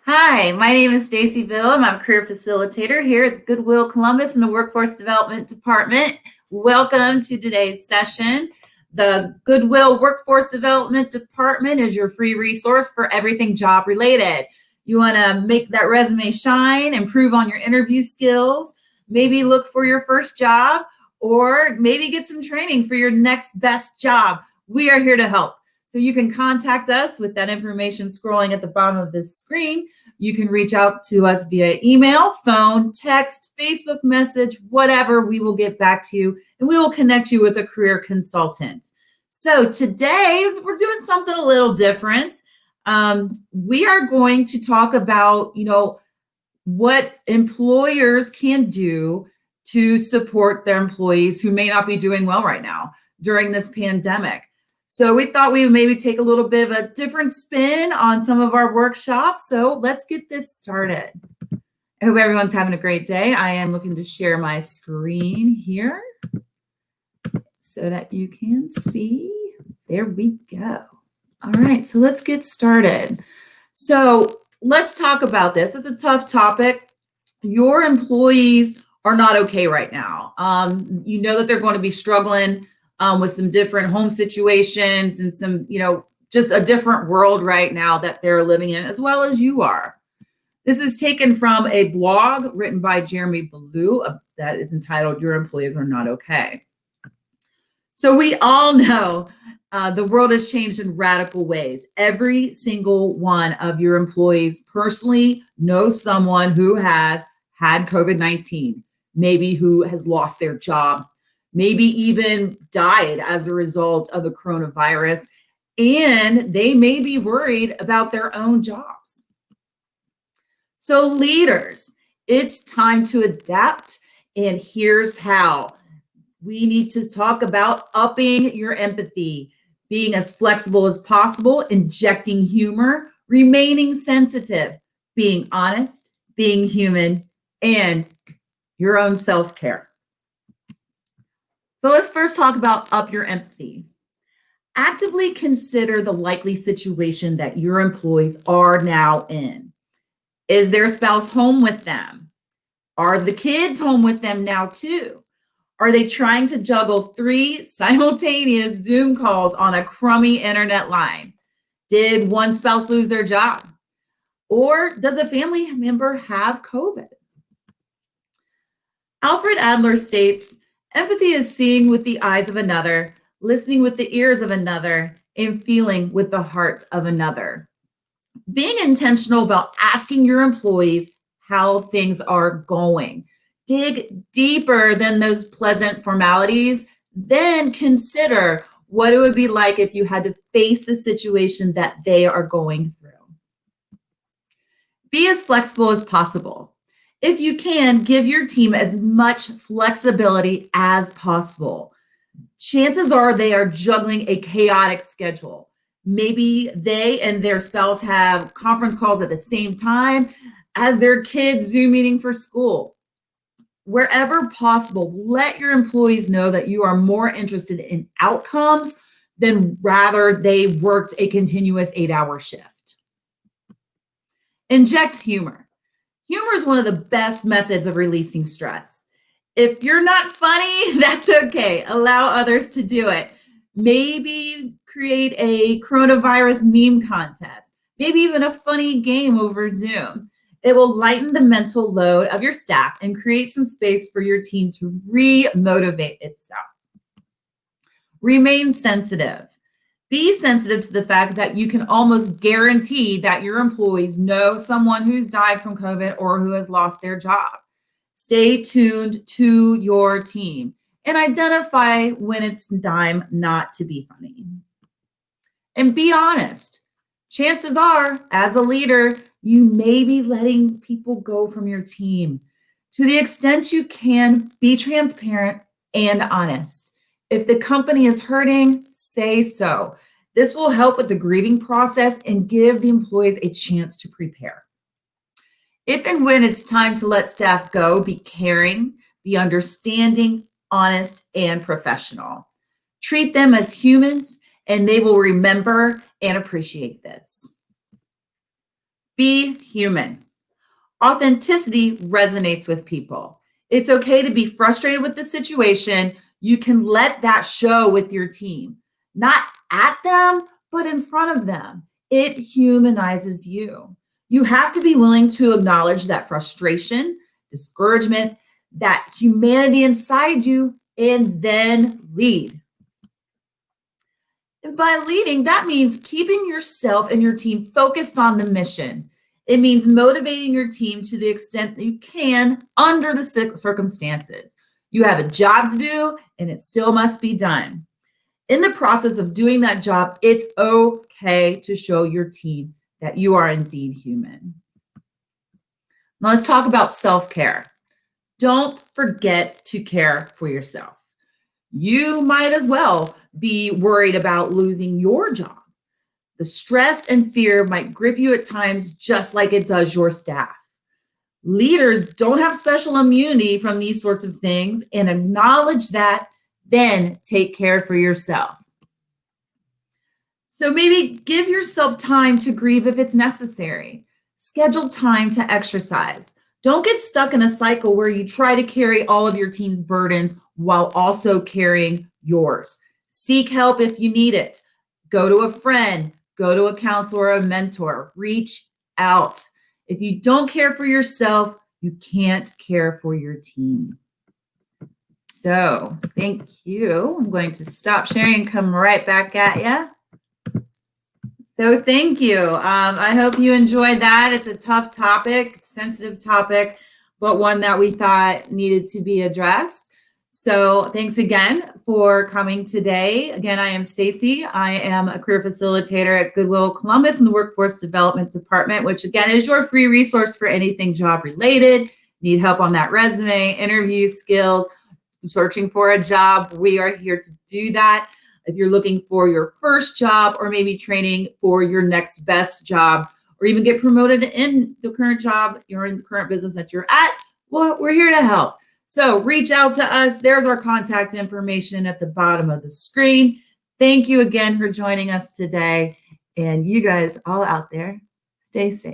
Hi, my name is Stacy Bill. I'm a career facilitator here at Goodwill Columbus in the Workforce Development Department. Welcome to today's session. The Goodwill Workforce Development Department is your free resource for everything job related. You want to make that resume shine, improve on your interview skills, maybe look for your first job, or maybe get some training for your next best job. We are here to help. So you can contact us with that information scrolling at the bottom of this screen. You can reach out to us via email, phone, text, Facebook message, whatever. We will get back to you and we will connect you with a career consultant. So today we're doing something a little different. We are going to talk about, what employers can do to support their employees who may not be doing well right now during this pandemic. So we thought we would maybe take a little bit of a different spin on some of our workshops. So let's get this started. I hope everyone's having a great day. I am looking to share my screen here so that you can see. There we go. All right, so let's get started. So let's talk about this. It's a tough topic. Your employees are not okay right now. You know that they're going to be struggling with some different home situations and some, just a different world right now that they're living in, as well as you are. This is taken from a blog written by Jeremy Ballou that is entitled "Your Employees Are Not Okay." So we all know the world has changed in radical ways. Every single one of your employees personally knows someone who has had COVID-19, maybe who has lost their job, maybe even died as a result of the coronavirus, and they may be worried about their own jobs. So leaders, it's time to adapt, and here's how. We need to talk about upping your empathy, being as flexible as possible, injecting humor, remaining sensitive, being honest, being human, and your own self-care. So let's first talk about up your empathy. Actively consider the likely situation that your employees are now in. Is their spouse home with them? Are the kids home with them now too? Are they trying to juggle 3 simultaneous Zoom calls on a crummy internet line? Did one spouse lose their job? Or does a family member have COVID? Alfred Adler states, empathy is seeing with the eyes of another, listening with the ears of another, and feeling with the heart of another. Being intentional about asking your employees how things are going. Dig deeper than those pleasant formalities. Then consider what it would be like if you had to face the situation that they are going through. Be as flexible as possible. If you can, give your team as much flexibility as possible. Chances are they are juggling a chaotic schedule. Maybe they and their spouse have conference calls at the same time as their kids' Zoom meeting for school. Wherever possible, let your employees know that you are more interested in outcomes than rather they worked a continuous 8-hour shift. Inject humor. Humor is one of the best methods of releasing stress. If you're not funny, that's okay. Allow others to do it. Maybe create a coronavirus meme contest, maybe even a funny game over Zoom. It will lighten the mental load of your staff and create some space for your team to re-motivate itself. Remain sensitive. Be sensitive to the fact that you can almost guarantee that your employees know someone who's died from COVID or who has lost their job. Stay tuned to your team and identify when it's time not to be funny. And be honest. Chances are, as a leader, you may be letting people go from your team. To the extent you can, be transparent and honest. If the company is hurting, say so. This will help with the grieving process and give the employees a chance to prepare. If and when it's time to let staff go, be caring, be understanding, honest, and professional. Treat them as humans, and they will remember and appreciate this. Be human. Authenticity resonates with people. It's okay to be frustrated with the situation. You can let that show with your team, not at them, but in front of them. It humanizes you. You have to be willing to acknowledge that frustration, discouragement, that humanity inside you, and then lead. And by leading, that means keeping yourself and your team focused on the mission. It means motivating your team to the extent that you can under the circumstances. You have a job to do, and it still must be done. In the process of doing that job, it's okay to show your team that you are indeed human. Now, let's talk about self-care. Don't forget to care for yourself. You might as well be worried about losing your job. The stress and fear might grip you at times just like it does your staff. Leaders don't have special immunity from these sorts of things, and acknowledge that, then take care for yourself. So maybe give yourself time to grieve if it's necessary. Schedule time to exercise. Don't get stuck in a cycle where you try to carry all of your team's burdens while also carrying yours. Seek help if you need it. Go to a friend, go to a counselor or a mentor. Reach out. If you don't care for yourself, you can't care for your team. So thank you. I'm going to stop sharing and come right back at you. So thank you. I hope you enjoyed that. It's a tough topic, sensitive topic, but one that we thought needed to be addressed. So thanks again for coming today. Again, I am Stacy. I am a career facilitator at Goodwill Columbus in the Workforce Development Department, which again is your free resource for anything job related. Need help on that resume, interview skills, searching for a job. We are here to do that. If you're looking for your first job or maybe training for your next best job, or even get promoted in the current job, you're in the current business that you're at, well, we're here to help. So reach out to us. There's our contact information at the bottom of the screen. Thank you again for joining us today. And you guys all out there, stay safe.